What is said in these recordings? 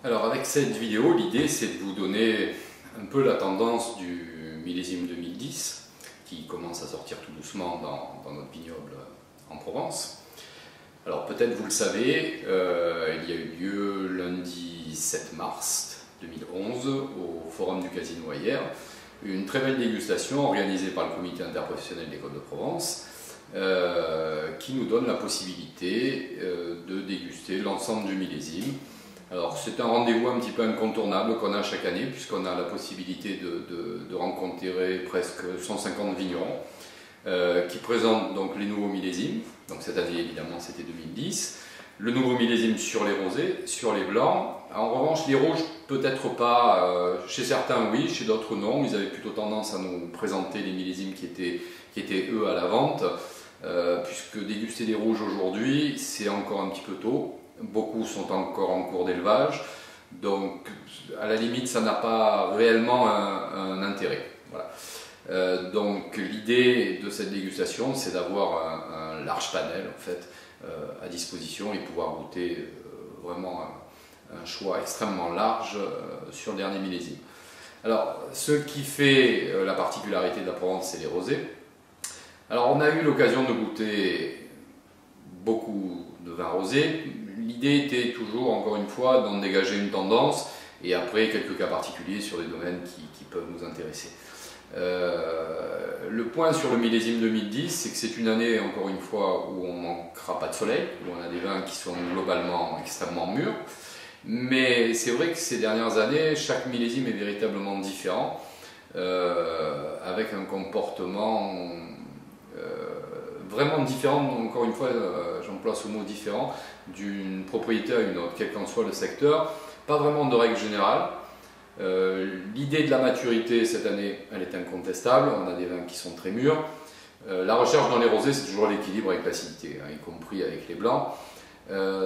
Alors avec cette vidéo, l'idée c'est de vous donner un peu la tendance du millésime 2010 qui commence à sortir tout doucement dans notre vignoble en Provence. Alors peut-être vous le savez, il y a eu lieu lundi 7 mars 2011 au Forum du Casino hier, une très belle dégustation organisée par le comité interprofessionnel des Côtes de Provence qui nous donne la possibilité de déguster l'ensemble du millésime. Alors c'est un rendez-vous un petit peu incontournable qu'on a chaque année puisqu'on a la possibilité de rencontrer presque 150 vignerons qui présentent donc les nouveaux millésimes. Donc cette année évidemment c'était 2010. Le nouveau millésime sur les rosés, sur les blancs. En revanche les rouges peut-être pas, chez certains oui, chez d'autres non. Ils avaient plutôt tendance à nous présenter les millésimes qui étaient eux à la vente. Puisque déguster des rouges aujourd'hui c'est encore un petit peu tôt. Beaucoup sont encore en cours d'élevage, donc à la limite ça n'a pas réellement un intérêt. Voilà. Donc l'idée de cette dégustation c'est d'avoir un large panel en fait, à disposition et pouvoir goûter vraiment un choix extrêmement large sur le dernier millésime. Alors ce qui fait la particularité de la Provence c'est les rosés. Alors on a eu l'occasion de goûter beaucoup de vins rosés. L'idée était toujours, encore une fois, d'en dégager une tendance et après quelques cas particuliers sur des domaines qui peuvent nous intéresser. Le point sur le millésime 2010, c'est que c'est une année, encore une fois, où on ne manquera pas de soleil, où on a des vins qui sont globalement extrêmement mûrs. Mais c'est vrai que ces dernières années, chaque millésime est véritablement différent, avec un comportement vraiment différent, encore une fois, j'emploie ce mot différent, d'une propriété à une autre, quel qu'en soit le secteur. Pas vraiment de règle générale. L'idée de la maturité cette année, elle est incontestable, on a des vins qui sont très mûrs. La recherche dans les rosés, c'est toujours l'équilibre avec l'acidité, hein, y compris avec les blancs.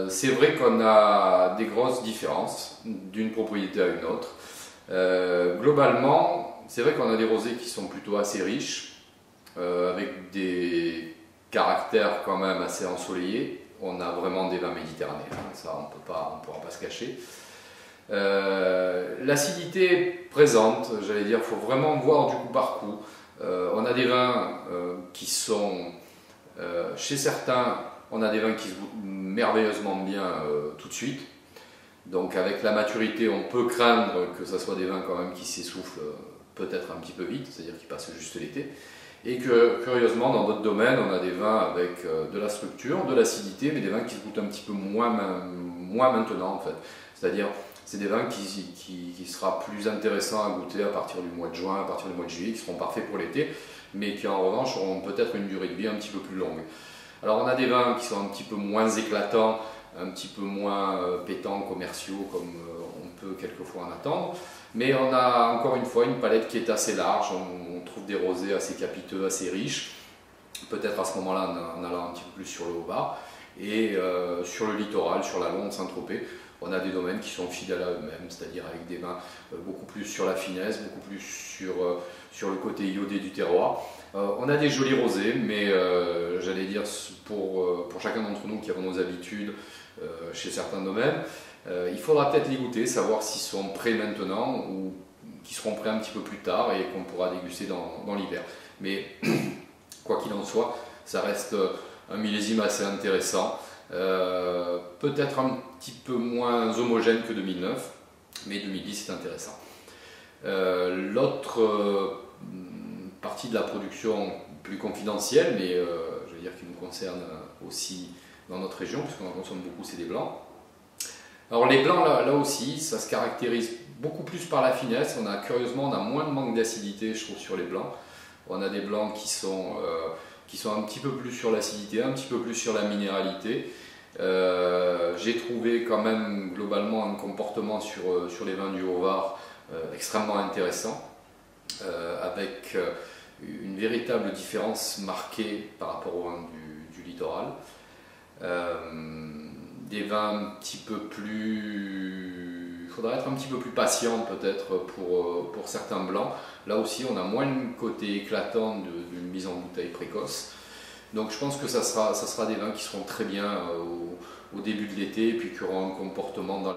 C'est vrai qu'on a des grosses différences d'une propriété à une autre. Globalement, c'est vrai qu'on a des rosés qui sont plutôt assez riches, avec des caractère quand même assez ensoleillé. On a vraiment des vins méditerranéens, ça on ne pourra pas se cacher. L'acidité présente, j'allais dire, il faut vraiment voir du coup par coup. On a des vins qui sont, chez certains, on a des vins qui se goûtent merveilleusement bien tout de suite. Donc avec la maturité, on peut craindre que ce soit des vins quand même qui s'essoufflent peut-être un petit peu vite, c'est-à-dire qui passent juste l'été. Et que, curieusement, dans d'autres domaines, on a des vins avec de la structure, de l'acidité, mais des vins qui se goûtent un petit peu moins maintenant, en fait. C'est-à-dire, c'est des vins qui sera plus intéressant à goûter à partir du mois de juin, à partir du mois de juillet, qui seront parfaits pour l'été, mais qui, en revanche, auront peut-être une durée de vie un petit peu plus longue. Alors, on a des vins qui sont un petit peu moins éclatants, un petit peu moins pétants, commerciaux, comme on peut quelquefois en attendre. Mais on a encore une fois une palette qui est assez large, on trouve des rosés assez capiteux, assez riches, peut-être à ce moment-là en allant un petit peu plus sur le Haut-Var. Et sur le littoral, sur la Londe, Saint-Tropez, on a des domaines qui sont fidèles à eux-mêmes, c'est-à-dire avec des vins beaucoup plus sur la finesse, beaucoup plus sur le côté iodé du terroir. On a des jolis rosés, mais j'allais dire pour chacun d'entre nous qui avons nos habitudes chez certains domaines, il faudra peut-être les goûter, savoir s'ils sont prêts maintenant ou qu'ils seront prêts un petit peu plus tard et qu'on pourra déguster dans l'hiver. Mais quoi qu'il en soit, ça reste un millésime assez intéressant, peut-être un petit peu moins homogène que 2009, mais 2010 c'est intéressant. L'autre partie de la production plus confidentielle, mais je veux dire qui nous concerne aussi dans notre région, puisqu'on en consomme beaucoup, c'est des blancs. Alors les blancs, là aussi, ça se caractérise beaucoup plus par la finesse. Curieusement, on a moins de manque d'acidité, je trouve, sur les blancs. On a des blancs qui sont un petit peu plus sur l'acidité, un petit peu plus sur la minéralité. J'ai trouvé quand même globalement un comportement sur les vins du Haut-Var extrêmement intéressant, avec une véritable différence marquée par rapport aux vins du littoral. Des vins un petit peu plus... Il faudrait être un petit peu plus patient peut-être pour certains blancs. Là aussi on a moins le côté éclatant d'une mise en bouteille précoce. Donc je pense que ça sera des vins qui seront très bien au début de l'été et puis qui auront un comportement dans